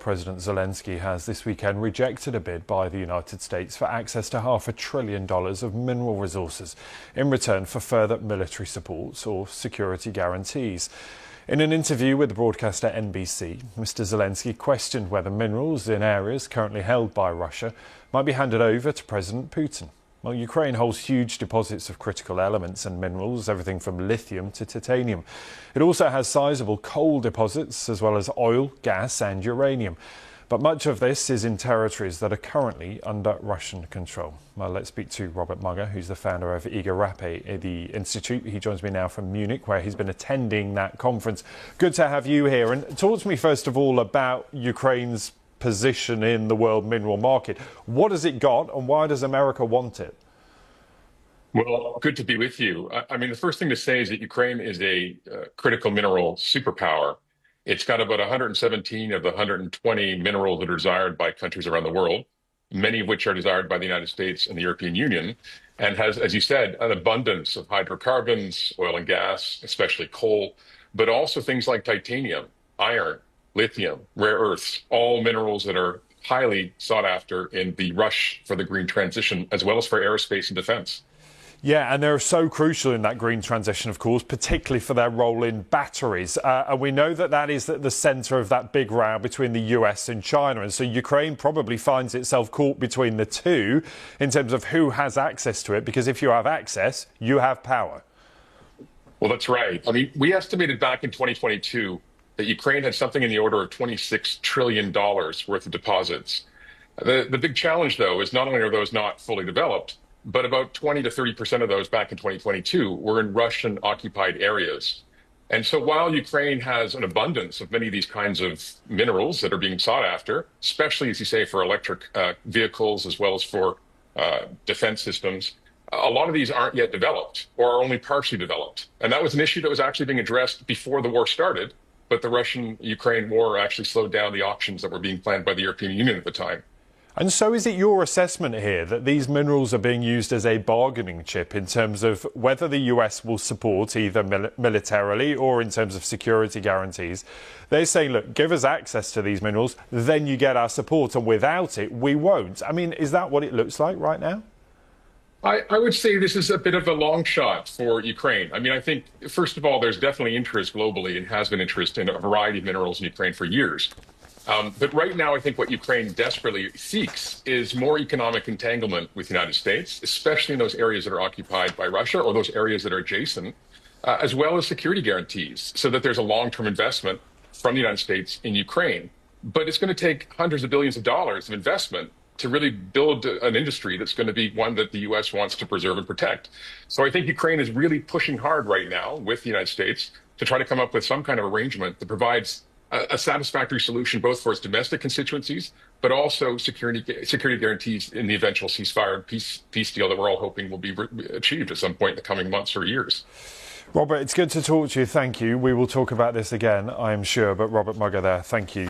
President Zelensky has this weekend rejected a bid by the United States for access to $500 billion of mineral resources in return for further military support or security guarantees. In an interview with the broadcaster NBC, Mr. Zelensky questioned whether minerals in areas currently held by Russia might be handed over to President Putin. Well, Ukraine holds huge deposits of critical elements and minerals, everything from lithium to titanium. It also has sizable coal deposits, as well as oil, gas and uranium. But much of this is in territories that are currently under Russian control. Well, let's speak to Robert Mugger, who's the founder of IGA-RAPE, the institute. He joins me now from Munich, where he's been attending that conference. Good to have you here. And talk to me, first of all, about Ukraine's position in the world mineral market. What has it got and why does America want it? Well, good to be with you. I mean, the first thing to say is that Ukraine is a critical mineral superpower. It's got about 117 of the 120 minerals that are desired by countries around the world, many of which are desired by the United States and the European Union, and has, as you said, an abundance of hydrocarbons, oil and gas, especially coal, but also things like titanium, iron, lithium, rare earths, all minerals that are highly sought after in the rush for the green transition, as well as for aerospace and defense. Yeah, and they're so crucial in that green transition, of course, particularly for their role in batteries. And we know that that is at the centre of that big row between the US and China. And so Ukraine probably finds itself caught between the two in terms of who has access to it, because if you have access, you have power. Well, that's right. I mean, we estimated back in 2022 that Ukraine had something in the order of $26 trillion worth of deposits. The big challenge, though, is not only are those not fully developed, but about 20 to 30% of those back in 2022 were in Russian-occupied areas. And so while Ukraine has an abundance of many of these kinds of minerals that are being sought after, especially, as you say, for electric vehicles as well as for defense systems, a lot of these aren't yet developed or are only partially developed. And that was an issue that was actually being addressed before the war started, but the Russian-Ukraine war actually slowed down the auctions that were being planned by the European Union at the time. And so is it your assessment here that these minerals are being used as a bargaining chip in terms of whether the US will support either militarily or in terms of security guarantees? They're saying, look, give us access to these minerals, then you get our support, and without it, we won't. I mean, is that what it looks like right now? I would say this is a bit of a long shot for Ukraine. I mean, I think, first of all, there's definitely interest globally and has been interest in a variety of minerals in Ukraine for years. But right now, I think what Ukraine desperately seeks is more economic entanglement with the United States, especially in those areas that are occupied by Russia or those areas that are adjacent, as well as security guarantees so that there's a long-term investment from the United States in Ukraine. But it's going to take hundreds of billions of dollars of investment to really build an industry that's going to be one that the U.S. wants to preserve and protect. So I think Ukraine is really pushing hard right now with the United States to try to come up with some kind of arrangement that provides a satisfactory solution both for its domestic constituencies, but also security guarantees in the eventual ceasefire and peace deal that we're all hoping will be achieved at some point in the coming months or years. Robert, it's good to talk to you. Thank you. We will talk about this again, I am sure. But Robert Mugger there, thank you.